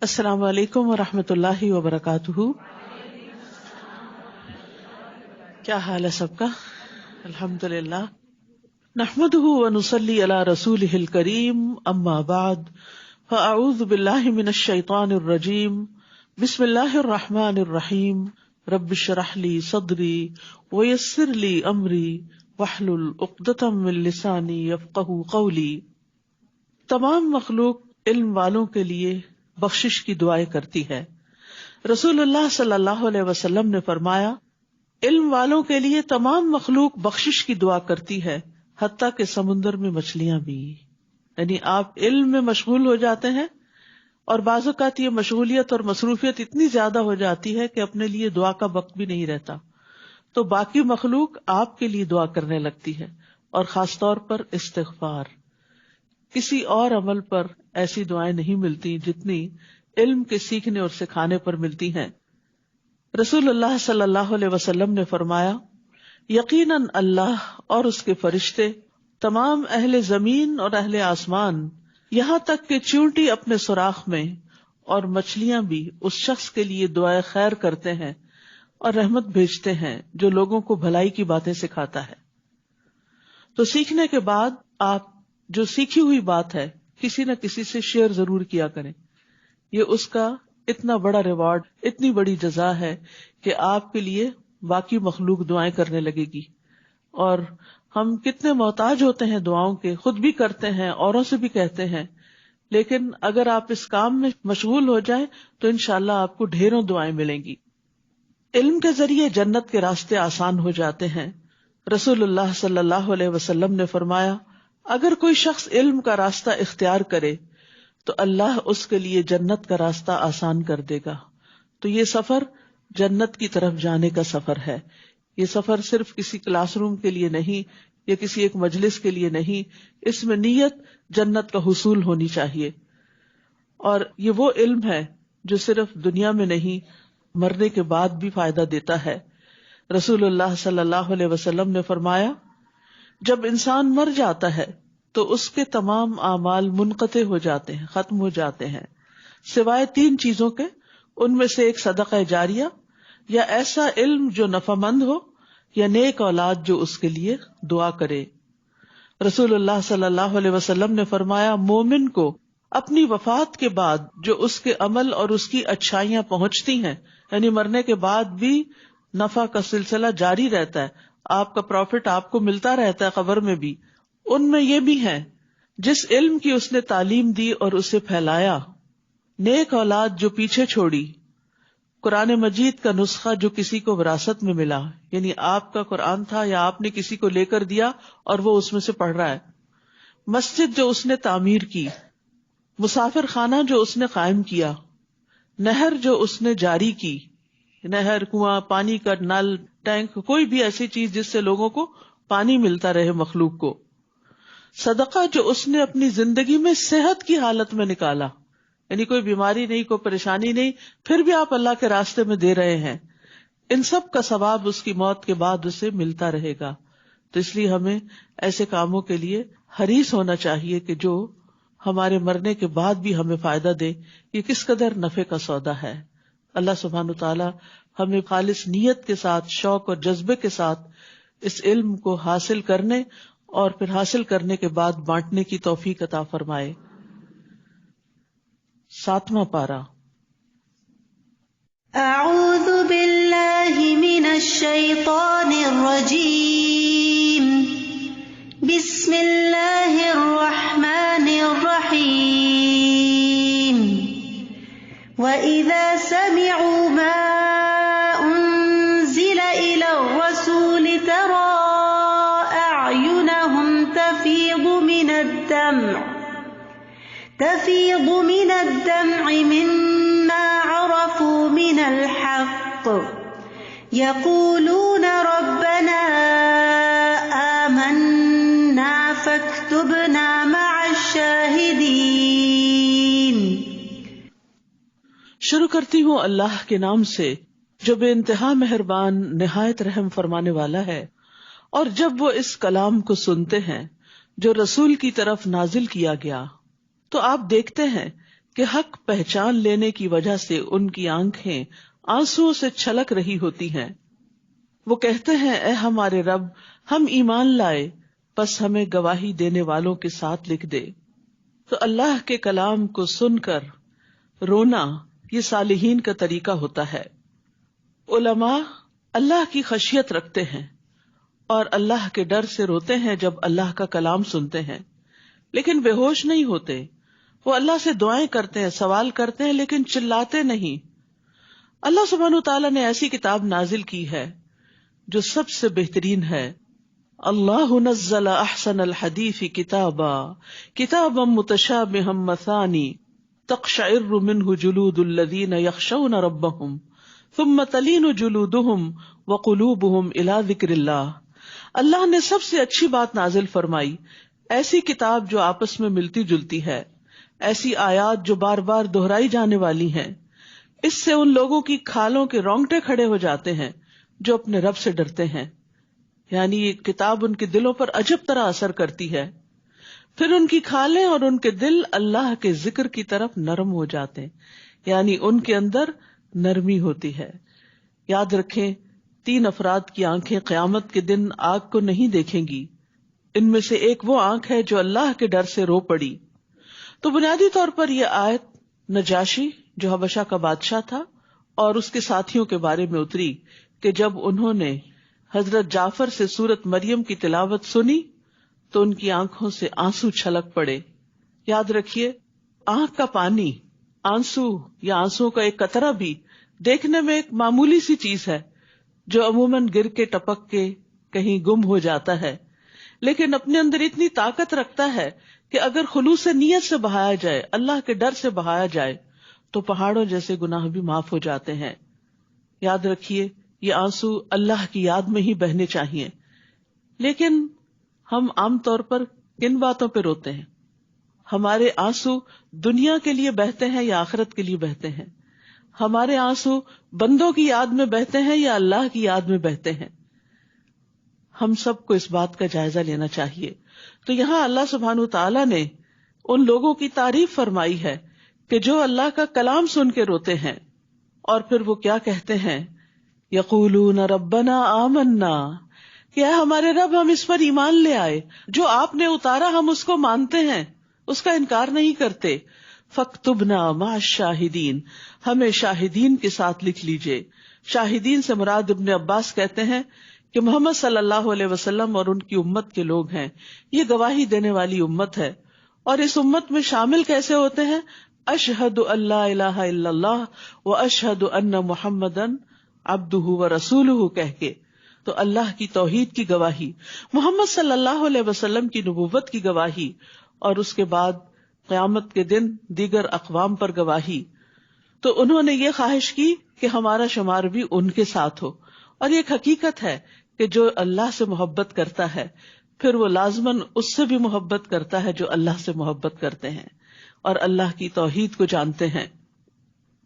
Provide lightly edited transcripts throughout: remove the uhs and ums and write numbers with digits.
السلام علیکم ورحمۃ اللہ وبرکاتہ. کیا حال ہے سب کا؟ الحمد للہ. نحمده ونصلی علی رسولہ الکریم. اما بعد فاعوذ باللہ من الشیطان الرجیم. بسم اللہ الرحمن الرحیم. رب اشرح لی صدری ویسر لی امری واحلل عقدۃ من لسانی یفقہوا قولی. تمام مخلوق علم والوں کے لیے بخشش کی دعائیں کرتی ہے. رسول اللہ صلی اللہ علیہ وسلم نے فرمایا، علم والوں کے لیے تمام مخلوق بخشش کی دعا کرتی ہے، حتیٰ کہ سمندر میں مچھلیاں بھی. یعنی آپ علم میں مشغول ہو جاتے ہیں اور بعض اوقات یہ مشغولیت اور مصروفیت اتنی زیادہ ہو جاتی ہے کہ اپنے لیے دعا کا وقت بھی نہیں رہتا، تو باقی مخلوق آپ کے لیے دعا کرنے لگتی ہے. اور خاص طور پر استغفار. کسی اور عمل پر ایسی دعائیں نہیں ملتی جتنی علم کے سیکھنے اور سکھانے پر ملتی ہیں. رسول اللہ صلی اللہ علیہ وسلم نے فرمایا، یقیناً اللہ اور اس کے فرشتے، تمام اہل زمین اور اہل آسمان، یہاں تک کہ چیونٹی اپنے سوراخ میں، اور مچھلیاں بھی اس شخص کے لیے دعائے خیر کرتے ہیں اور رحمت بھیجتے ہیں جو لوگوں کو بھلائی کی باتیں سکھاتا ہے. تو سیکھنے کے بعد آپ جو سیکھی ہوئی بات ہے کسی نہ کسی سے شیئر ضرور کیا کریں. یہ اس کا اتنا بڑا ریوارڈ، اتنی بڑی جزا ہے کہ آپ کے لیے باقی مخلوق دعائیں کرنے لگے گی. اور ہم کتنے محتاج ہوتے ہیں دعاؤں کے، خود بھی کرتے ہیں، اوروں سے بھی کہتے ہیں، لیکن اگر آپ اس کام میں مشغول ہو جائیں تو انشاءاللہ آپ کو ڈھیروں دعائیں ملیں گی. علم کے ذریعے جنت کے راستے آسان ہو جاتے ہیں. رسول اللہ صلی اللہ علیہ وسلم نے فرمایا، اگر کوئی شخص علم کا راستہ اختیار کرے تو اللہ اس کے لیے جنت کا راستہ آسان کر دے گا. تو یہ سفر جنت کی طرف جانے کا سفر ہے. یہ سفر صرف کسی کلاس روم کے لیے نہیں یا کسی ایک مجلس کے لیے نہیں، اس میں نیت جنت کا حصول ہونی چاہیے. اور یہ وہ علم ہے جو صرف دنیا میں نہیں، مرنے کے بعد بھی فائدہ دیتا ہے. رسول اللہ صلی اللہ علیہ وسلم نے فرمایا، جب انسان مر جاتا ہے تو اس کے تمام اعمال منقطع ہو جاتے ہیں، ختم ہو جاتے ہیں، سوائے 3 چیزوں کے. ان میں سے ایک صدقہ جاریہ، یا ایسا علم جو نفع مند ہو، یا نیک اولاد جو اس کے لیے دعا کرے. رسول اللہ صلی اللہ علیہ وسلم نے فرمایا، مومن کو اپنی وفات کے بعد جو اس کے عمل اور اس کی اچھائیاں پہنچتی ہیں، یعنی مرنے کے بعد بھی نفع کا سلسلہ جاری رہتا ہے، آپ کا پروفٹ آپ کو ملتا رہتا ہے قبر میں بھی. ان میں یہ بھی ہے، جس علم کی اس نے تعلیم دی اور اسے پھیلایا، نیک اولاد جو پیچھے چھوڑی، قرآن مجید کا نسخہ جو کسی کو وراثت میں ملا، یعنی آپ کا قرآن تھا یا آپ نے کسی کو لے کر دیا اور وہ اس میں سے پڑھ رہا ہے، مسجد جو اس نے تعمیر کی، مسافر خانہ جو اس نے قائم کیا، نہر جو اس نے جاری کی، نہر، کنواں، پانی کا نل، ٹینک، کوئی بھی ایسی چیز جس سے لوگوں کو پانی ملتا رہے، مخلوق کو. صدقہ جو اس نے اپنی زندگی میں صحت کی حالت میں نکالا، یعنی کوئی بیماری نہیں، کوئی پریشانی نہیں، پھر بھی آپ اللہ کے راستے میں دے رہے ہیں، ان سب کا ثواب اس کی موت کے بعد اسے ملتا رہے گا. تو اس لیے ہمیں ایسے کاموں کے لیے حریص ہونا چاہیے کہ جو ہمارے مرنے کے بعد بھی ہمیں فائدہ دے. یہ کس قدر نفع کا سودا ہے. اللہ سبحانہ وتعالی ہمیں خالص نیت کے ساتھ، شوق اور جذبے کے ساتھ اس علم کو حاصل کرنے اور پھر حاصل کرنے کے بعد بانٹنے کی توفیق عطا فرمائے. 7واں پارہ. اعوذ باللہ من الشیطان الرجیم. بسم اللہ الرحمن الرحیم. وَإِذَا سَمِعُوا مَا أُنزِلَ إِلَى الرَّسُولِ تَرَىٰ أَعْيُنَهُمْ تَفِيضُ مِنَ الدَّمْعِ مِمَّا عَرَفُوا مِنَ الْحَقِّ يَقُولُونَ رَبَّنَا آمَنَّا فَاكْتُبْنَا مَعَ الشَّاهِدِينَ. شروع کرتی ہوں اللہ کے نام سے جو بے انتہا مہربان، نہایت رحم فرمانے والا ہے. اور جب وہ اس کلام کو سنتے ہیں جو رسول کی طرف نازل کیا گیا، تو آپ دیکھتے ہیں کہ حق پہچان لینے کی وجہ سے ان کی آنکھیں آنسوؤں سے چھلک رہی ہوتی ہیں. وہ کہتے ہیں اے ہمارے رب، ہم ایمان لائے، پس ہمیں گواہی دینے والوں کے ساتھ لکھ دے. تو اللہ کے کلام کو سن کر رونا یہ صالحین کا طریقہ ہوتا ہے. علماء اللہ کی خشیت رکھتے ہیں اور اللہ کے ڈر سے روتے ہیں جب اللہ کا کلام سنتے ہیں، لیکن بے ہوش نہیں ہوتے. وہ اللہ سے دعائیں کرتے ہیں، سوال کرتے ہیں، لیکن چلاتے نہیں. اللہ سبحانہ وتعالیٰ نے ایسی کتاب نازل کی ہے جو سب سے بہترین ہے. اللہ نزل احسن الحدیث کتابا متشابہا مثانی تقشعر منہ جلود الذین یخشون ربہم ثم تلین جلودہم وقلوبہم الی ذکر اللہ. اللہ نے سب سے اچھی بات نازل فرمائی، ایسی کتاب جو آپس میں ملتی جلتی ہے، ایسی آیات جو بار بار دہرائی جانے والی ہیں. اس سے ان لوگوں کی کھالوں کے رونگٹے کھڑے ہو جاتے ہیں جو اپنے رب سے ڈرتے ہیں. یعنی یہ کتاب ان کے دلوں پر عجب طرح اثر کرتی ہے. پھر ان کی کھالیں اور ان کے دل اللہ کے ذکر کی طرف نرم ہو جاتے ہیں، یعنی ان کے اندر نرمی ہوتی ہے. یاد رکھیں 3 افراد کی آنکھیں قیامت کے دن آگ کو نہیں دیکھیں گی. ان میں سے ایک وہ آنکھ ہے جو اللہ کے ڈر سے رو پڑی. تو بنیادی طور پر یہ آیت نجاشی جو حبشہ کا بادشاہ تھا اور اس کے ساتھیوں کے بارے میں اتری کہ جب انہوں نے حضرت جعفر سے سورت مریم کی تلاوت سنی تو ان کی آنکھوں سے آنسو چھلک پڑے. یاد رکھیے آنکھ کا پانی، آنسو یا آنسو کا ایک قطرہ بھی دیکھنے میں ایک معمولی سی چیز ہے جو عموماً گر کے ٹپک کے کہیں گم ہو جاتا ہے، لیکن اپنے اندر اتنی طاقت رکھتا ہے کہ اگر خلوص نیت سے بہایا جائے، اللہ کے ڈر سے بہایا جائے تو پہاڑوں جیسے گناہ بھی معاف ہو جاتے ہیں. یاد رکھیے یہ آنسو اللہ کی یاد میں ہی بہنے چاہیے. لیکن ہم عام طور پر کن باتوں پہ روتے ہیں؟ ہمارے آنسو دنیا کے لیے بہتے ہیں یا آخرت کے لیے بہتے ہیں؟ ہمارے آنسو بندوں کی یاد میں بہتے ہیں یا اللہ کی یاد میں بہتے ہیں؟ ہم سب کو اس بات کا جائزہ لینا چاہیے. تو یہاں اللہ سبحانہ تعالیٰ نے ان لوگوں کی تعریف فرمائی ہے کہ جو اللہ کا کلام سن کے روتے ہیں اور پھر وہ کیا کہتے ہیں، یقولون ربنا آمنا، کہ ہمارے رب ہم اس پر ایمان لے آئے، جو آپ نے اتارا ہم اس کو مانتے ہیں، اس کا انکار نہیں کرتے. فاکتبنا مع الشاہدین، ہمیں شاہدین کے ساتھ لکھ لیجئے. شاہدین سے مراد ابن عباس کہتے ہیں کہ محمد صلی اللہ علیہ وسلم اور ان کی امت کے لوگ ہیں. یہ گواہی دینے والی امت ہے. اور اس امت میں شامل کیسے ہوتے ہیں؟ اشہد ان لا الہ الا اللہ و اشہد ان محمدا عبدہ و رسولہ کہہ کے. تو اللہ کی توحید کی گواہی، محمد صلی اللہ علیہ وسلم کی نبوت کی گواہی، اور اس کے بعد قیامت کے دن دیگر اقوام پر گواہی. تو انہوں نے یہ خواہش کی کہ ہمارا شمار بھی ان کے ساتھ ہو. اور یہ ایک حقیقت ہے کہ جو اللہ سے محبت کرتا ہے پھر وہ لازماً اس سے بھی محبت کرتا ہے جو اللہ سے محبت کرتے ہیں اور اللہ کی توحید کو جانتے ہیں.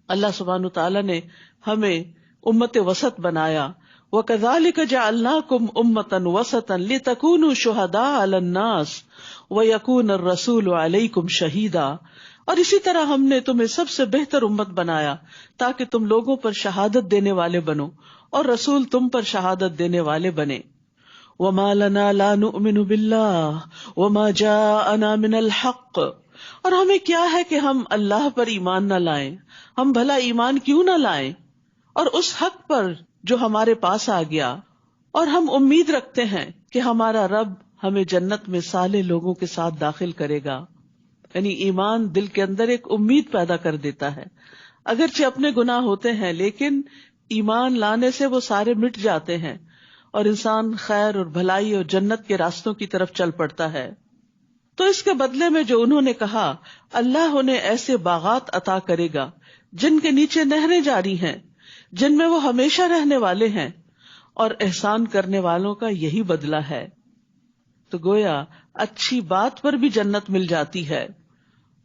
اللہ سبحانہ تعالیٰ نے ہمیں امت وسط بنایا. وَكَذَلِكَ جَعَلْنَاكُمْ أُمَّةً وَسَطًا لِتَكُونُوا شُهَدَاءَ عَلَى النَّاسِ وَيَكُونَ الرَّسُولُ عَلَيْكُمْ شَهِيدًا، اور اسی طرح ہم نے تمہیں سب سے بہتر امت بنایا تاکہ تم لوگوں پر شہادت دینے والے بنو اور رسول تم پر شہادت دینے والے بنے. وَمَا لَنَا لَا نُؤْمِنُ بِاللَّهِ وَمَا جَاءَنَا مِنَ الْحَقِّ، اور ہمیں کیا ہے کہ ہم اللہ پر ایمان نہ لائیں، ہم بھلا ایمان کیوں نہ لائیں، اور اس حق پر جو ہمارے پاس آ گیا. اور ہم امید رکھتے ہیں کہ ہمارا رب ہمیں جنت میں صالح لوگوں کے ساتھ داخل کرے گا. یعنی ایمان دل کے اندر ایک امید پیدا کر دیتا ہے. اگرچہ اپنے گناہ ہوتے ہیں لیکن ایمان لانے سے وہ سارے مٹ جاتے ہیں اور انسان خیر اور بھلائی اور جنت کے راستوں کی طرف چل پڑتا ہے. تو اس کے بدلے میں جو انہوں نے کہا اللہ انہیں ایسے باغات عطا کرے گا جن کے نیچے نہریں جاری ہیں، جن میں وہ ہمیشہ رہنے والے ہیں، اور احسان کرنے والوں کا یہی بدلہ ہے. تو گویا اچھی بات پر بھی جنت مل جاتی ہے.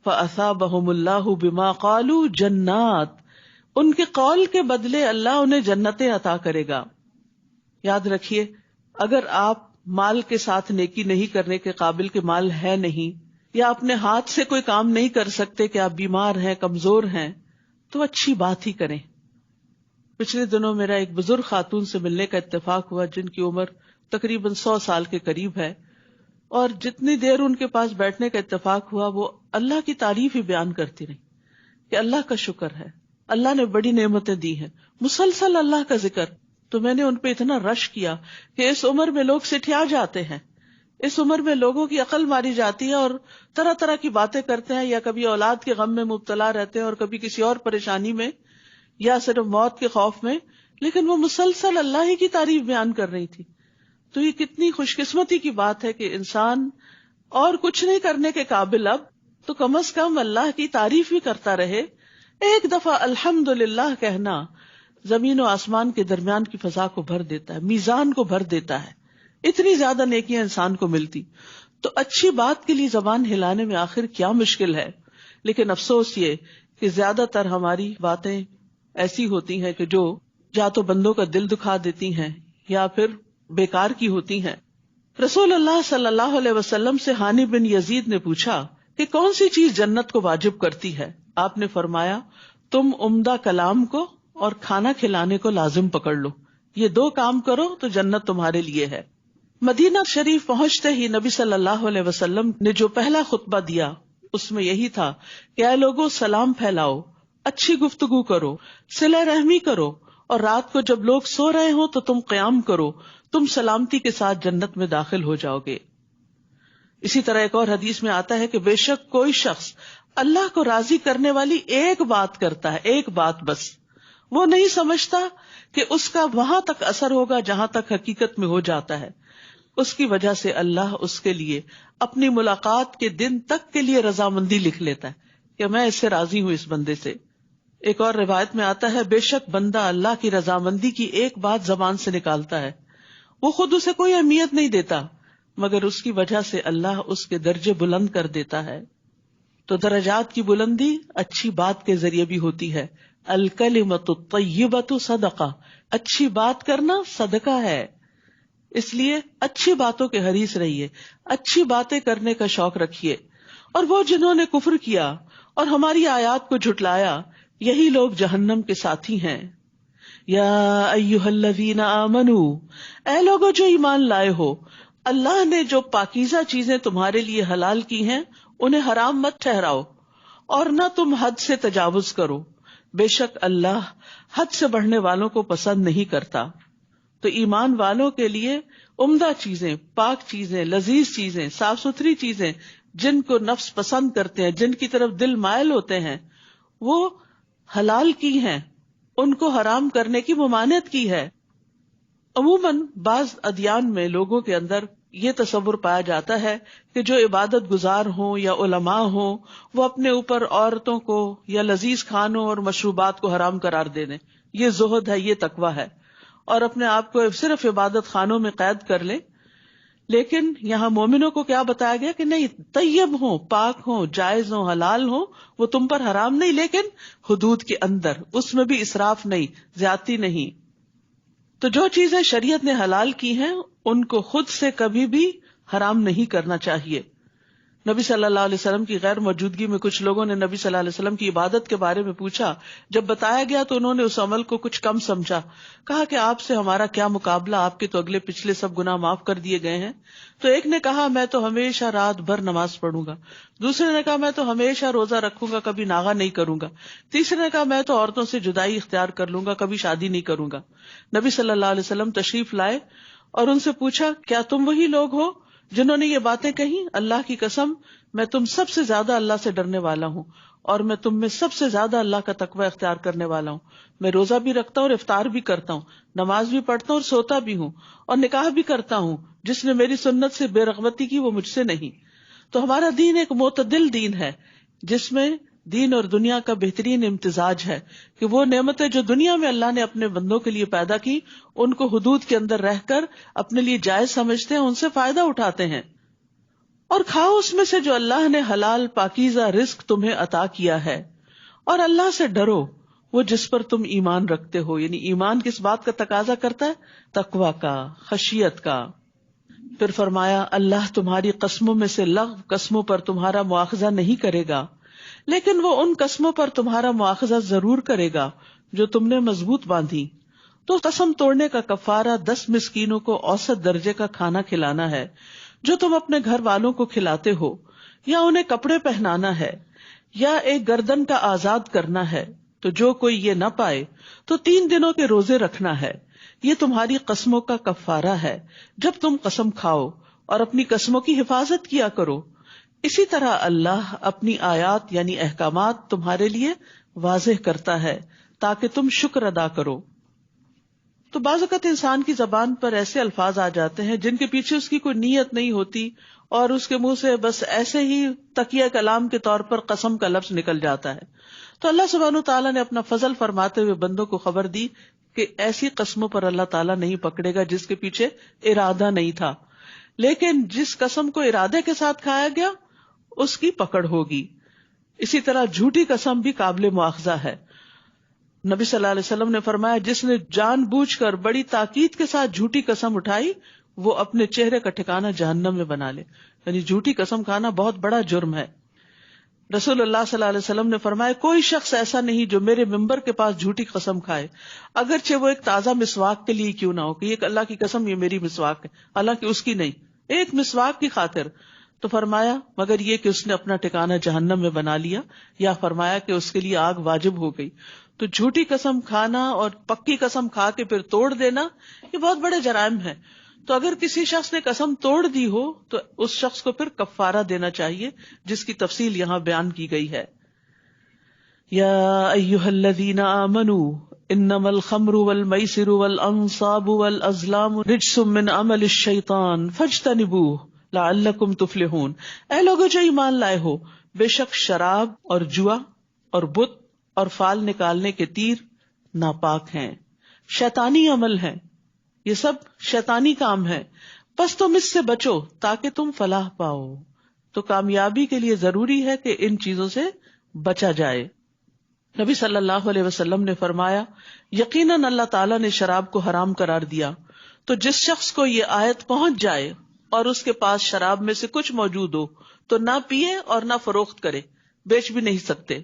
فَأَثَابَهُمُ اللَّهُ بِمَا قَالُوا جَنَّاتٍ، ان کے قول کے بدلے اللہ انہیں جنتیں عطا کرے گا. یاد رکھیے اگر آپ مال کے ساتھ نیکی نہیں کرنے کے قابل کے مال ہے نہیں یا اپنے ہاتھ سے کوئی کام نہیں کر سکتے کہ آپ بیمار ہیں، کمزور ہیں، تو اچھی بات ہی کریں. پچھلے دنوں میرا ایک بزرگ خاتون سے ملنے کا اتفاق ہوا جن کی عمر تقریباً 100 سال کے قریب ہے، اور جتنی دیر ان کے پاس بیٹھنے کا اتفاق ہوا وہ اللہ کی تعریف ہی بیان کرتی رہی کہ اللہ کا شکر ہے، اللہ نے بڑی نعمتیں دی ہیں، مسلسل اللہ کا ذکر. تو میں نے ان پہ اتنا رش کیا کہ اس عمر میں لوگ سٹھیا جاتے ہیں، اس عمر میں لوگوں کی عقل ماری جاتی ہے اور طرح طرح کی باتیں کرتے ہیں، یا کبھی اولاد کے غم میں مبتلا رہتے ہیں اور کبھی کسی اور پریشانی میں یا صرف موت کے خوف میں، لیکن وہ مسلسل اللہ ہی کی تعریف بیان کر رہی تھی. تو یہ کتنی خوش قسمتی کی بات ہے کہ انسان اور کچھ نہیں کرنے کے قابل اب تو کم از کم اللہ کی تعریف بھی کرتا رہے. ایک دفعہ الحمدللہ کہنا زمین و آسمان کے درمیان کی فضا کو بھر دیتا ہے، میزان کو بھر دیتا ہے، اتنی زیادہ نیکیاں انسان کو ملتی. تو اچھی بات کے لیے زبان ہلانے میں آخر کیا مشکل ہے؟ لیکن افسوس یہ کہ زیادہ تر ہماری باتیں ایسی ہوتی ہیں کہ جو یا تو بندوں کا دل دکھا دیتی ہیں یا پھر بیکار کی ہوتی ہیں. رسول اللہ صلی اللہ علیہ وسلم سے ہانی بن یزید نے پوچھا کہ کون سی چیز جنت کو واجب کرتی ہے؟ آپ نے فرمایا تم عمدہ کلام کو اور کھانا کھلانے کو لازم پکڑ لو، یہ 2 کام کرو تو جنت تمہارے لیے ہے. مدینہ شریف پہنچتے ہی نبی صلی اللہ علیہ وسلم نے جو پہلا خطبہ دیا اس میں یہی تھا کہ اے لوگوں سلام پھیلاؤ، اچھی گفتگو کرو، صلہ رحمی کرو، اور رات کو جب لوگ سو رہے ہوں تو تم قیام کرو، تم سلامتی کے ساتھ جنت میں داخل ہو جاؤ گے. اسی طرح ایک اور حدیث میں آتا ہے کہ بے شک کوئی شخص اللہ کو راضی کرنے والی ایک بات کرتا ہے، ایک بات بس، وہ نہیں سمجھتا کہ اس کا وہاں تک اثر ہوگا جہاں تک حقیقت میں ہو جاتا ہے. اس کی وجہ سے اللہ اس کے لیے اپنی ملاقات کے دن تک کے لیے رضامندی لکھ لیتا ہے کہ میں اس سے راضی ہوں، اس بندے سے. ایک اور روایت میں آتا ہے بے شک بندہ اللہ کی رضامندی کی ایک بات زبان سے نکالتا ہے، وہ خود اسے کوئی اہمیت نہیں دیتا مگر اس کی وجہ سے اللہ اس کے درجے بلند کر دیتا ہے. تو درجات کی بلندی اچھی بات کے ذریعے بھی ہوتی ہے. الکلمۃ الطیبۃ صدقہ، اچھی بات کرنا صدقہ ہے. اس لیے اچھی باتوں کے حریص رہیے، اچھی باتیں کرنے کا شوق رکھیے. اور وہ جنہوں نے کفر کیا اور ہماری آیات کو جھٹلایا یہی لوگ جہنم کے ساتھی ہیں. یا ایھا الذین آمنوا، اے لوگو جو ایمان لائے ہو، اللہ نے جو پاکیزہ چیزیں تمہارے لیے حلال کی ہیں انہیں حرام مت ٹھہراؤ، اور نہ تم حد سے تجاوز کرو، بے شک اللہ حد سے بڑھنے والوں کو پسند نہیں کرتا. تو ایمان والوں کے لیے عمدہ چیزیں، پاک چیزیں، لذیذ چیزیں، صاف ستھری چیزیں جن کو نفس پسند کرتے ہیں، جن کی طرف دل مائل ہوتے ہیں، وہ حلال کی ہیں، ان کو حرام کرنے کی ممانعت کی ہے. عموماً بعض ادیان میں لوگوں کے اندر یہ تصور پایا جاتا ہے کہ جو عبادت گزار ہوں یا علماء ہوں وہ اپنے اوپر عورتوں کو یا لذیذ کھانوں اور مشروبات کو حرام قرار دے دیں. یہ زہد ہے، یہ تقویٰ ہے، اور اپنے آپ کو صرف عبادت خانوں میں قید کر لیں. لیکن یہاں مومنوں کو کیا بتایا گیا کہ نہیں، طیب ہوں، پاک ہوں، جائز ہوں، حلال ہوں، وہ تم پر حرام نہیں، لیکن حدود کے اندر، اس میں بھی اسراف نہیں، زیادتی نہیں. تو جو چیزیں شریعت نے حلال کی ہیں ان کو خود سے کبھی بھی حرام نہیں کرنا چاہیے. نبی صلی اللہ علیہ وسلم کی غیر موجودگی میں کچھ لوگوں نے نبی صلی اللہ علیہ وسلم کی عبادت کے بارے میں پوچھا. جب بتایا گیا تو انہوں نے اس عمل کو کچھ کم سمجھا. کہا کہ آپ سے ہمارا کیا مقابلہ، آپ کے تو اگلے پچھلے سب گناہ معاف کر دیے گئے ہیں. تو ایک نے کہا میں تو ہمیشہ رات بھر نماز پڑھوں گا. دوسرے نے کہا میں تو ہمیشہ روزہ رکھوں گا، کبھی ناغہ نہیں کروں گا. تیسرے نے کہا میں تو عورتوں سے جدائی اختیار کر لوں گا، کبھی شادی نہیں کروں گا. نبی صلی اللہ علیہ وسلم تشریف لائے اور ان سے پوچھا کیا تم وہی لوگ ہو جنہوں نے یہ باتیں کہیں؟ اللہ کی قسم میں تم سب سے زیادہ اللہ سے ڈرنے والا ہوں، اور میں تم میں سب سے زیادہ اللہ کا تقوی اختیار کرنے والا ہوں. میں روزہ بھی رکھتا ہوں اور افطار بھی کرتا ہوں، نماز بھی پڑھتا ہوں اور سوتا بھی ہوں، اور نکاح بھی کرتا ہوں. جس نے میری سنت سے بے رغبتی کی وہ مجھ سے نہیں. تو ہمارا دین ایک معتدل دین ہے جس میں دین اور دنیا کا بہترین امتزاج ہے کہ وہ نعمتیں جو دنیا میں اللہ نے اپنے بندوں کے لیے پیدا کی ان کو حدود کے اندر رہ کر اپنے لیے جائز سمجھتے ہیں، ان سے فائدہ اٹھاتے ہیں. اور کھاؤ اس میں سے جو اللہ نے حلال پاکیزہ رزق تمہیں عطا کیا ہے، اور اللہ سے ڈرو وہ جس پر تم ایمان رکھتے ہو. یعنی ایمان کس بات کا تقاضا کرتا ہے؟ تقویٰ کا، خشیت کا. پھر فرمایا اللہ تمہاری قسموں میں سے لغو قسموں پر تمہارا مواخذہ نہیں کرے گا، لیکن وہ ان قسموں پر تمہارا مواخذہ ضرور کرے گا جو تم نے مضبوط باندھی. تو قسم توڑنے کا کفارہ 10 مسکینوں کو اوسط درجے کا کھانا کھلانا ہے جو تم اپنے گھر والوں کو کھلاتے ہو، یا انہیں کپڑے پہنانا ہے، یا ایک گردن کا آزاد کرنا ہے. تو جو کوئی یہ نہ پائے تو 3 دنوں کے روزے رکھنا ہے. یہ تمہاری قسموں کا کفارہ ہے جب تم قسم کھاؤ، اور اپنی قسموں کی حفاظت کیا کرو. اسی طرح اللہ اپنی آیات یعنی احکامات تمہارے لیے واضح کرتا ہے تاکہ تم شکر ادا کرو. تو بعض اوقات انسان کی زبان پر ایسے الفاظ آ جاتے ہیں جن کے پیچھے اس کی کوئی نیت نہیں ہوتی، اور اس کے منہ سے بس ایسے ہی تکیہ کلام کے طور پر قسم کا لفظ نکل جاتا ہے. تو اللہ سبحانہ تعالیٰ نے اپنا فضل فرماتے ہوئے بندوں کو خبر دی کہ ایسی قسموں پر اللہ تعالیٰ نہیں پکڑے گا جس کے پیچھے ارادہ نہیں تھا، لیکن جس قسم کو ارادے کے ساتھ کھایا گیا اس کی پکڑ ہوگی. اسی طرح جھوٹی قسم بھی قابل مواخذہ ہے. نبی صلی اللہ علیہ وسلم نے فرمایا جس نے جان بوجھ کر بڑی تاکید کے ساتھ جھوٹی قسم اٹھائی وہ اپنے چہرے کا ٹھکانہ جہنم میں بنا لے. یعنی جھوٹی قسم کھانا بہت بڑا جرم ہے. رسول اللہ صلی اللہ علیہ وسلم نے فرمایا کوئی شخص ایسا نہیں جو میرے ممبر کے پاس جھوٹی قسم کھائے، اگرچہ وہ ایک تازہ مسواک کے لیے کیوں نہ ہو، کہ یہ اللہ کی قسم یہ میری مسواک ہے، حالانکہ اس کی نہیں، ایک مسواک کی خاطر. تو فرمایا مگر یہ کہ اس نے اپنا ٹھکانہ جہنم میں بنا لیا، یا فرمایا کہ اس کے لیے آگ واجب ہو گئی. تو جھوٹی قسم کھانا اور پکی قسم کھا کے پھر توڑ دینا یہ بہت بڑے جرائم ہیں. تو اگر کسی شخص نے قسم توڑ دی ہو تو اس شخص کو پھر کفارہ دینا چاہیے، جس کی تفصیل یہاں بیان کی گئی ہے. یا ایھا الذین آمنوا انما الخمر والمیسر والانصاب والازلام رجس من عمل الشیطان فاجتنبوہ لعلکم تفلحون. اے لوگو جو ایمان لائے ہو، بے شک شراب اور جوا اور بت اور فال نکالنے کے تیر ناپاک ہیں، شیطانی عمل ہیں، یہ سب شیطانی کام ہے، پس تم اس سے بچو تاکہ تم فلاح پاؤ. تو کامیابی کے لیے ضروری ہے کہ ان چیزوں سے بچا جائے. نبی صلی اللہ علیہ وسلم نے فرمایا یقیناً اللہ تعالیٰ نے شراب کو حرام قرار دیا، تو جس شخص کو یہ آیت پہنچ جائے اور اس کے پاس شراب میں سے کچھ موجود ہو تو نہ پیے اور نہ فروخت کرے، بیچ بھی نہیں سکتے.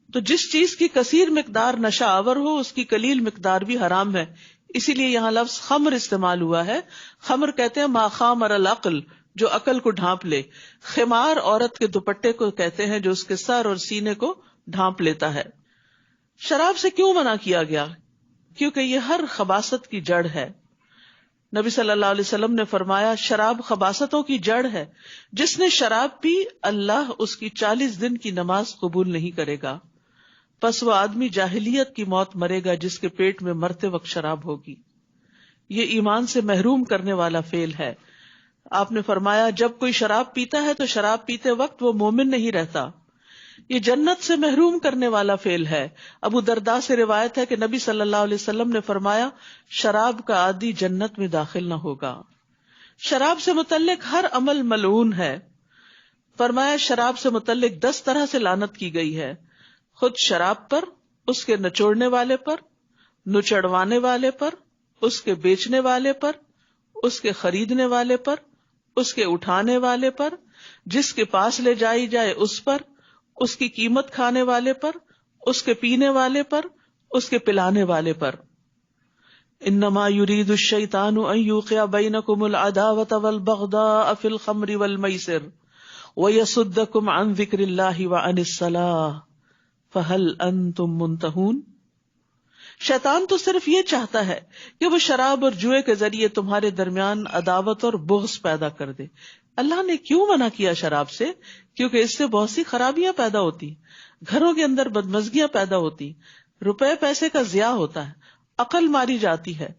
تو جس چیز کی کثیر مقدار نشہ آور ہو اس کی قلیل مقدار بھی حرام ہے. اسی لیے یہاں لفظ خمر استعمال ہوا ہے. خمر کہتے ہیں ما خامر العقل، جو عقل کو ڈھانپ لے. خمار عورت کے دوپٹے کو کہتے ہیں جو اس کے سر اور سینے کو ڈھانپ لیتا ہے. شراب سے کیوں منع کیا گیا؟ کیونکہ یہ ہر خباثت کی جڑ ہے. نبی صلی اللہ علیہ وسلم نے فرمایا شراب خباثتوں کی جڑ ہے، جس نے شراب پی اللہ اس کی 40 دن کی نماز قبول نہیں کرے گا. پس وہ آدمی جاہلیت کی موت مرے گا جس کے پیٹ میں مرتے وقت شراب ہوگی. یہ ایمان سے محروم کرنے والا فعل ہے. آپ نے فرمایا جب کوئی شراب پیتا ہے تو شراب پیتے وقت وہ مومن نہیں رہتا. یہ جنت سے محروم کرنے والا فعل ہے. ابو درداء سے روایت ہے کہ نبی صلی اللہ علیہ وسلم نے فرمایا شراب کا عادی جنت میں داخل نہ ہوگا. شراب سے متعلق ہر عمل ملعون ہے. فرمایا شراب سے متعلق 10 طرح سے لعنت کی گئی ہے. خود شراب پر، اس کے نچوڑنے والے پر، نچڑوانے والے پر، اس کے بیچنے والے پر، اس کے خریدنے والے پر، اس کے اٹھانے والے پر، جس کے پاس لے جائی جائے اس پر، اس کی قیمت کھانے والے پر، اس کے پینے والے پر، اس کے پلانے والے پر. انما یرید الشیطان ان یوقع بینکم العداوۃ والبغضاء فی الخمر والمیسر ویصدکم عن ذکر اللہ وعن الصلاۃ فہل انتم منتہون. شیطان تو صرف یہ چاہتا ہے کہ وہ شراب اور جوئے کے ذریعے تمہارے درمیان عداوت اور بغض پیدا کر دے. اللہ نے کیوں منع کیا شراب سے؟ کیونکہ اس سے بہت سی خرابیاں پیدا ہوتی، گھروں کے اندر بدمزگیاں پیدا ہوتی، روپے پیسے کا ضیاع ہوتا ہے، عقل ماری جاتی ہے،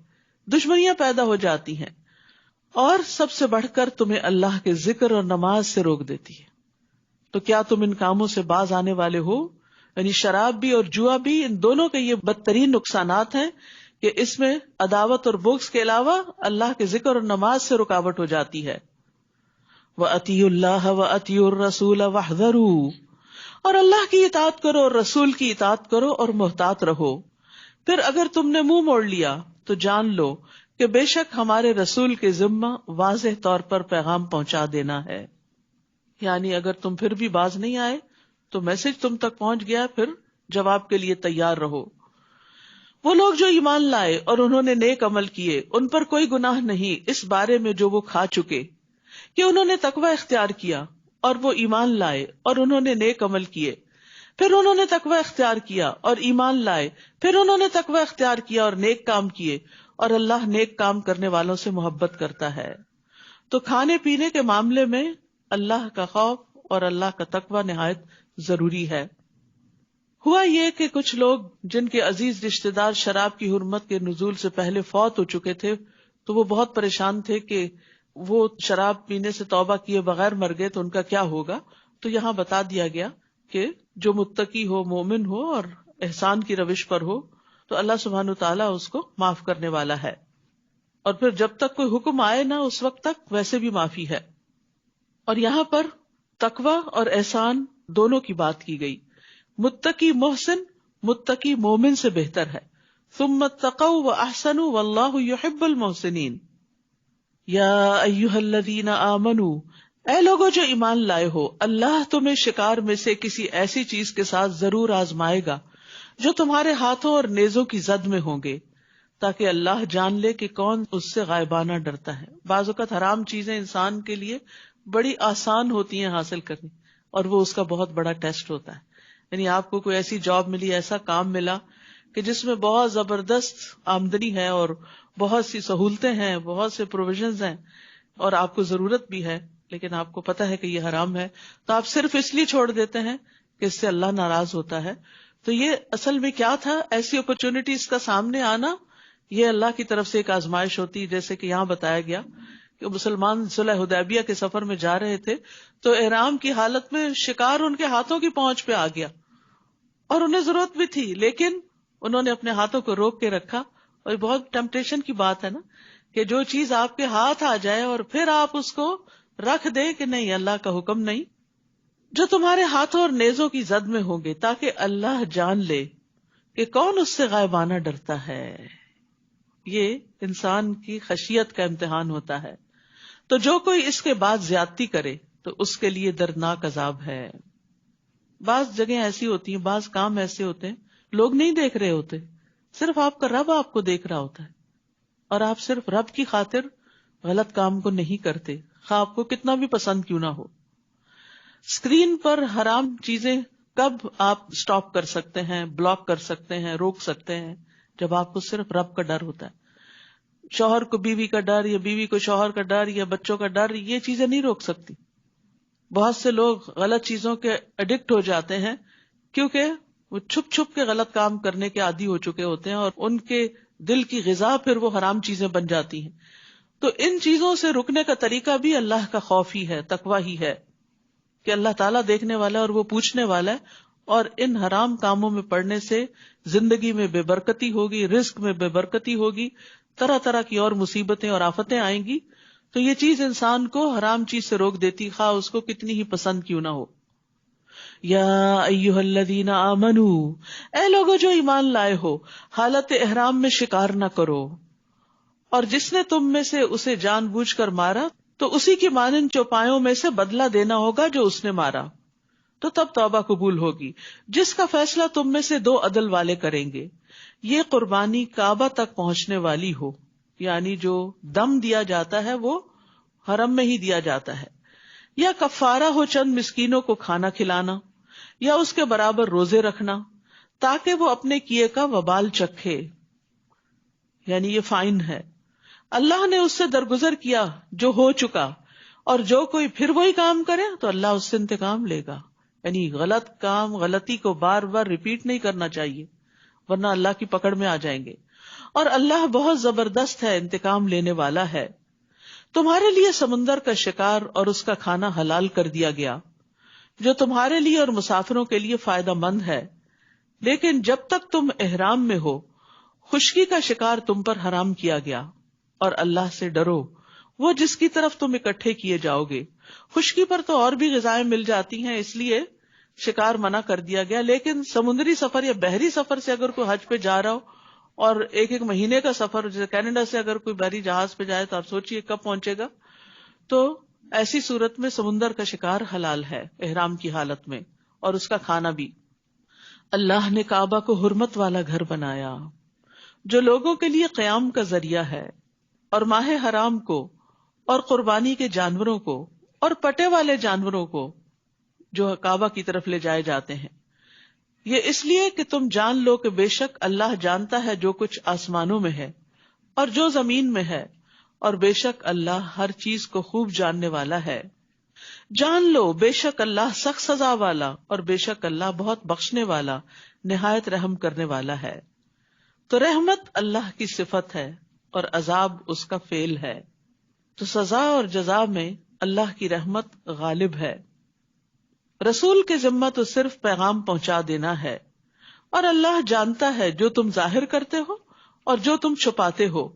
دشمنیاں پیدا ہو جاتی ہیں، اور سب سے بڑھ کر تمہیں اللہ کے ذکر اور نماز سے روک دیتی ہے. تو کیا تم ان کاموں سے باز آنے والے ہو؟ یعنی شراب بھی اور جوا بھی، ان دونوں کے یہ بدترین نقصانات ہیں کہ اس میں عداوت اور بغض کے علاوہ اللہ کے ذکر اور نماز سے رکاوٹ ہو جاتی ہے. وَأَطِيعُوا اللَّهَ وَأَطِيعُوا الرَّسُولَ وَاحْذَرُوا، اور اللہ کی اطاعت کرو اور رسول کی اطاعت کرو اور محتاط رہو. پھر اگر تم نے منہ موڑ لیا تو جان لو کہ بے شک ہمارے رسول کے ذمہ واضح طور پر پیغام پہنچا دینا ہے. یعنی اگر تم پھر بھی باز نہیں آئے تو میسج تم تک پہنچ گیا، پھر جواب کے لیے تیار رہو. وہ لوگ جو ایمان لائے اور انہوں نے نیک عمل کیے، ان پر کوئی گناہ نہیں اس بارے میں جو وہ کھا چکے، کہ انہوں نے تقوی اختیار کیا اور وہ ایمان لائے اور انہوں نے نیک عمل کیے. پھر انہوں نے تقوی اختیار کیا اور ایمان لائے، پھر انہوں نے تقوی اختیار کیا اور نیک کام کیے، اور اللہ نیک کام کرنے والوں سے محبت کرتا ہے. تو کھانے پینے کے معاملے میں اللہ کا خوف اور اللہ کا تقوی نہایت ضروری ہے. ہوا یہ کہ کچھ لوگ جن کے عزیز رشتہ دار شراب کی حرمت کے نزول سے پہلے فوت ہو چکے تھے، تو وہ بہت پریشان تھے کہ وہ شراب پینے سے توبہ کیے بغیر مر گئے تو ان کا کیا ہوگا. تو یہاں بتا دیا گیا کہ جو متقی ہو، مومن ہو اور احسان کی روش پر ہو تو اللہ سبحانہ تعالیٰ اس کو معاف کرنے والا ہے، اور پھر جب تک کوئی حکم آئے نہ اس وقت تک ویسے بھی معافی ہے. اور یہاں پر تقوی اور احسان دونوں کی بات کی گئی. متقی محسن متقی مومن سے بہتر ہے. ثم اتقوا واحسنوا واللہ یحب المحسنین. یا ایھا الذین آمنوا، اے لوگوں جو ایمان لائے ہو، اللہ تمہیں شکار میں سے کسی ایسی چیز کے ساتھ ضرور آزمائے گا جو تمہارے ہاتھوں اور نیزوں کی زد میں ہوں گے، تاکہ اللہ جان لے کہ کون اس سے غائبانہ ڈرتا ہے. بعض اوقات حرام چیزیں انسان کے لیے بڑی آسان ہوتی ہیں حاصل کرنی، اور وہ اس کا بہت بڑا ٹیسٹ ہوتا ہے. یعنی آپ کو کوئی ایسی جاب ملی، ایسا کام ملا کہ جس میں بہت زبردست آمدنی ہے اور بہت سی سہولتیں ہیں، بہت سے پروویژنز ہیں، اور آپ کو ضرورت بھی ہے، لیکن آپ کو پتا ہے کہ یہ حرام ہے، تو آپ صرف اس لیے چھوڑ دیتے ہیں کہ اس سے اللہ ناراض ہوتا ہے. تو یہ اصل میں کیا تھا؟ ایسی اپرچونٹیز کا سامنے آنا یہ اللہ کی طرف سے ایک آزمائش ہوتی ہے. جیسے کہ یہاں بتایا گیا کہ مسلمان صلح حدیبیہ کے سفر میں جا رہے تھے تو احرام کی حالت میں شکار ان کے ہاتھوں کی پہنچ پہ آ گیا، اور انہیں ضرورت بھی تھی، لیکن انہوں نے اپنے ہاتھوں کو روک کے رکھا. اور یہ بہت ٹیمپٹیشن کی بات ہے نا کہ جو چیز آپ کے ہاتھ آ جائے اور پھر آپ اس کو رکھ دیں کہ نہیں، اللہ کا حکم نہیں. جو تمہارے ہاتھوں اور نیزوں کی زد میں ہوں گے تاکہ اللہ جان لے کہ کون اس سے غائبانہ ڈرتا ہے. یہ انسان کی خشیت کا امتحان ہوتا ہے. تو جو کوئی اس کے بعد زیادتی کرے تو اس کے لیے دردناک عذاب ہے. بعض جگہیں ایسی ہوتی ہیں، بعض کام ایسے ہوتے ہیں لوگ نہیں دیکھ رہے ہوتے، صرف آپ کا رب آپ کو دیکھ رہا ہوتا ہے، اور آپ صرف رب کی خاطر غلط کام کو نہیں کرتے، خواہ آپ کو کتنا بھی پسند کیوں نہ ہو. اسکرین پر حرام چیزیں کب آپ سٹاپ کر سکتے ہیں، بلاک کر سکتے ہیں، روک سکتے ہیں؟ جب آپ کو صرف رب کا ڈر ہوتا ہے. شوہر کو بیوی کا ڈر، یا بیوی کو شوہر کا ڈر، یا بچوں کا ڈر، یہ چیزیں نہیں روک سکتی. بہت سے لوگ غلط چیزوں کے ایڈکٹ ہو جاتے ہیں کیونکہ وہ چھپ چھپ کے غلط کام کرنے کے عادی ہو چکے ہوتے ہیں، اور ان کے دل کی غذا پھر وہ حرام چیزیں بن جاتی ہیں. تو ان چیزوں سے رکنے کا طریقہ بھی اللہ کا خوف ہی ہے، تقوی ہی ہے کہ اللہ تعالیٰ دیکھنے والا ہے اور وہ پوچھنے والا ہے. اور ان حرام کاموں میں پڑنے سے زندگی میں بے برکتی ہوگی، رزق میں بے برکتی ہوگی، طرح طرح کی اور مصیبتیں اور آفتیں آئیں گی. تو یہ چیز انسان کو حرام چیز سے روک دیتی، خواہ اس کو کتنی ہی پسند کیوں نہ ہو. یا ایھا الذین آمنوا، اے لوگو جو ایمان لائے ہو، حالت احرام میں شکار نہ کرو، اور جس نے تم میں سے اسے جان بوجھ کر مارا تو اسی کی مانند چوپایوں میں سے بدلہ دینا ہوگا جو اس نے مارا، تو تب توبہ قبول ہوگی. جس کا فیصلہ تم میں سے 2 عدل والے کریں گے، یہ قربانی کعبہ تک پہنچنے والی ہو، یعنی جو دم دیا جاتا ہے وہ حرم میں ہی دیا جاتا ہے، یا کفارہ ہو چند مسکینوں کو کھانا کھلانا، یا اس کے برابر روزے رکھنا، تاکہ وہ اپنے کیے کا وبال چکھے. یعنی یہ فائن ہے، اللہ نے اس سے درگزر کیا جو ہو چکا، اور جو کوئی پھر وہی کام کرے تو اللہ اس سے انتقام لے گا. یعنی غلط کام، غلطی کو بار بار ریپیٹ نہیں کرنا چاہیے، ورنہ اللہ کی پکڑ میں آ جائیں گے. اور اللہ بہت زبردست ہے، انتقام لینے والا ہے. تمہارے لیے سمندر کا شکار اور اس کا کھانا حلال کر دیا گیا، جو تمہارے لیے اور مسافروں کے لیے فائدہ مند ہے، لیکن جب تک تم احرام میں ہو خشکی کا شکار تم پر حرام کیا گیا. اور اللہ سے ڈرو، وہ جس کی طرف تم اکٹھے کیے جاؤ گے. خشکی پر تو اور بھی غذائیں مل جاتی ہیں، اس لیے شکار منع کر دیا گیا، لیکن سمندری سفر یا بحری سفر سے اگر کوئی حج پہ جا رہا ہو اور ایک ایک مہینے کا سفر، جیسے کینیڈا سے اگر کوئی بحری جہاز پہ جائے تو آپ سوچئے کب پہنچے گا. تو ایسی صورت میں سمندر کا شکار حلال ہے احرام کی حالت میں، اور اس کا کھانا بھی. اللہ نے کعبہ کو حرمت والا گھر بنایا جو لوگوں کے لیے قیام کا ذریعہ ہے، اور ماہ حرام کو اور قربانی کے جانوروں کو اور پٹے والے جانوروں کو جو کعبہ کی طرف لے جائے جاتے ہیں، یہ اس لیے کہ تم جان لو کہ بے شک اللہ جانتا ہے جو کچھ آسمانوں میں ہے اور جو زمین میں ہے، اور بے شک اللہ ہر چیز کو خوب جاننے والا ہے. جان لو بے شک اللہ سخت سزا والا اور بے شک اللہ بہت بخشنے والا نہایت رحم کرنے والا ہے. تو رحمت اللہ کی صفت ہے اور عذاب اس کا فعل ہے. تو سزا اور جزا میں اللہ کی رحمت غالب ہے. رسول کے ذمہ تو صرف پیغام پہنچا دینا ہے، اور اللہ جانتا ہے جو تم ظاہر کرتے ہو اور جو تم چھپاتے ہو.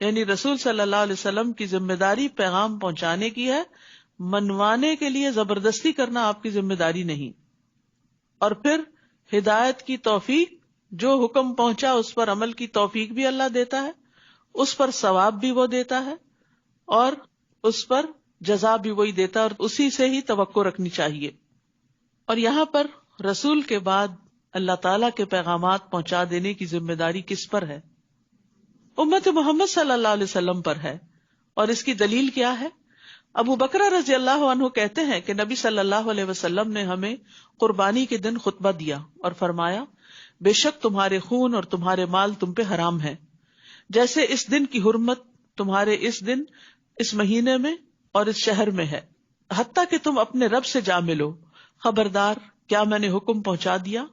یعنی رسول صلی اللہ علیہ وسلم کی ذمہ داری پیغام پہنچانے کی ہے، منوانے کے لیے زبردستی کرنا آپ کی ذمہ داری نہیں. اور پھر ہدایت کی توفیق، جو حکم پہنچا اس پر عمل کی توفیق بھی اللہ دیتا ہے، اس پر ثواب بھی وہ دیتا ہے، اور اس پر جزا بھی وہی دیتا ہے، اور اسی سے ہی توقع رکھنی چاہیے. اور یہاں پر رسول کے بعد اللہ تعالیٰ کے پیغامات پہنچا دینے کی ذمہ داری کس پر ہے؟ امت محمد صلی اللہ علیہ وسلم پر ہے. اور اس کی دلیل کیا ہے؟ ابو بکر رضی اللہ عنہ کہتے ہیں کہ نبی صلی اللہ علیہ وسلم نے ہمیں قربانی کے دن خطبہ دیا اور فرمایا، بے شک تمہارے خون اور تمہارے مال تم پہ حرام ہے، جیسے اس دن کی حرمت تمہارے اس دن، اس مہینے میں اور اس شہر میں ہے، حتیٰ کہ تم اپنے رب سے جا ملو. خبردار، کیا میں نے حکم پہنچا دیا؟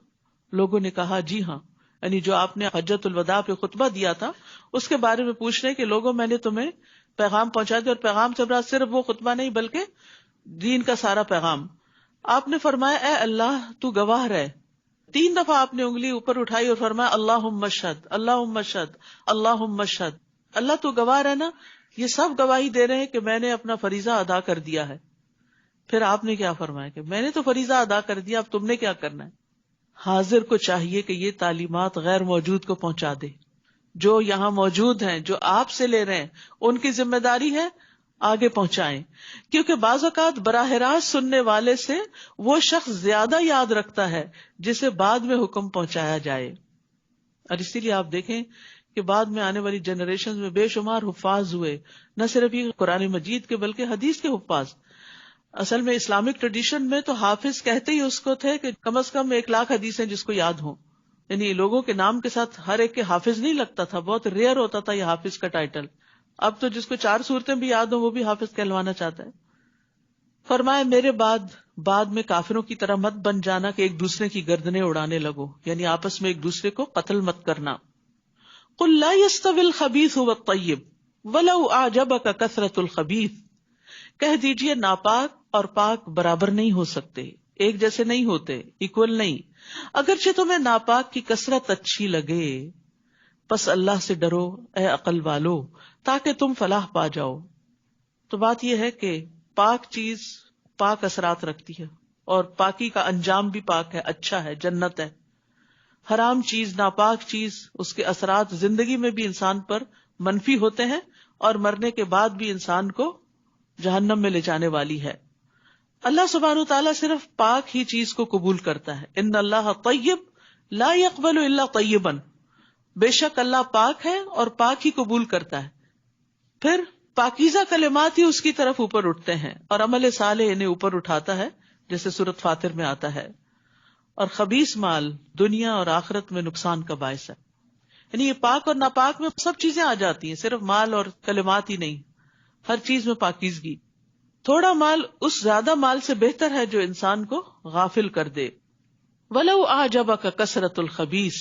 لوگوں نے کہا جی ہاں. یعنی جو آپ نے حجۃ الوداع پہ خطبہ دیا تھا اس کے بارے میں پوچھ رہے کہ لوگوں میں نے تمہیں پیغام پہنچا دیا، اور پیغام سے مراد صرف وہ خطبہ نہیں بلکہ دین کا سارا پیغام. آپ نے فرمایا اے اللہ تو گواہ رہے. 3 دفعہ آپ نے انگلی اوپر اٹھائی اور فرمایا اللہم اشہد، اللہم اشہد، اللہم اشہد. اللہ تو گواہ رہنا، یہ سب گواہی دے رہے ہیں کہ میں نے اپنا فریضہ ادا کر دیا ہے. پھر آپ نے کیا فرمایا کہ میں نے تو فریضہ ادا کر دیا، اب تم نے کیا کرنا ہے؟ حاضر کو چاہیے کہ یہ تعلیمات غیر موجود کو پہنچا دے. جو یہاں موجود ہیں، جو آپ سے لے رہے ہیں، ان کی ذمہ داری ہے آگے پہنچائیں، کیونکہ بعض اوقات براہ راست سننے والے سے وہ شخص زیادہ یاد رکھتا ہے جسے بعد میں حکم پہنچایا جائے. اور اسی لیے آپ دیکھیں کہ بعد میں آنے والی جنریشن میں بے شمار حفاظ ہوئے، نہ صرف یہ قرآن مجید کے بلکہ حدیث کے حفاظ. اصل میں اسلامک ٹریڈیشن میں تو حافظ کہتے ہی اس کو تھے کہ کم از کم 1,00,000 حدیثیں جس کو یاد ہوں. یعنی لوگوں کے نام کے ساتھ ہر ایک کے حافظ نہیں لگتا تھا، بہت ریئر ہوتا تھا یہ حافظ کا ٹائٹل. اب تو جس کو 4 سورتیں بھی یاد ہوں وہ بھی حافظ کہلوانا چاہتا ہے. فرمایا میرے بعد میں کافروں کی طرح مت بن جانا کہ ایک دوسرے کی گردنیں اڑانے لگو، یعنی آپس میں ایک دوسرے کو قتل مت کرنا. قل لا يستوي الخبيث والطيب ولو اعجبك كثرة الخبيث، کہہ دیجئے ناپاک اور پاک برابر نہیں ہو سکتے، ایک جیسے نہیں ہوتے، ایکول نہیں، اگرچہ تمہیں ناپاک کی کثرت اچھی لگے. پس اللہ سے ڈرو اے عقل والو تاکہ تم فلاح پا جاؤ. تو بات یہ ہے کہ پاک چیز پاک اثرات رکھتی ہے، اور پاکی کا انجام بھی پاک ہے، اچھا ہے، جنت ہے. حرام چیز، ناپاک چیز، اس کے اثرات زندگی میں بھی انسان پر منفی ہوتے ہیں اور مرنے کے بعد بھی انسان کو جہنم میں لے جانے والی ہے. اللہ سبحانہ تعالیٰ صرف پاک ہی چیز کو قبول کرتا ہے. ان اللہ طیب لا يقبل الا طیبا، بے شک اللہ پاک ہے اور پاک ہی قبول کرتا ہے. پھر پاکیزہ کلمات ہی اس کی طرف اوپر اٹھتے ہیں، اور عمل صالح انہیں اوپر اٹھاتا ہے، جیسے سورۃ فاطر میں آتا ہے. اور خبیث مال دنیا اور آخرت میں نقصان کا باعث ہے. یعنی یہ پاک اور ناپاک میں سب چیزیں آ جاتی ہیں، صرف مال اور کلمات ہی نہیں، ہر چیز میں پاکیزگی. تھوڑا مال اس زیادہ مال سے بہتر ہے جو انسان کو غافل کر دے. وَلَوْ أَعْجَبَكَ كَثْرَةُ الْخَبِيثِ،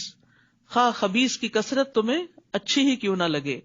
خواہ خبیث کی کثرت تمہیں اچھی ہی کیوں نہ لگے.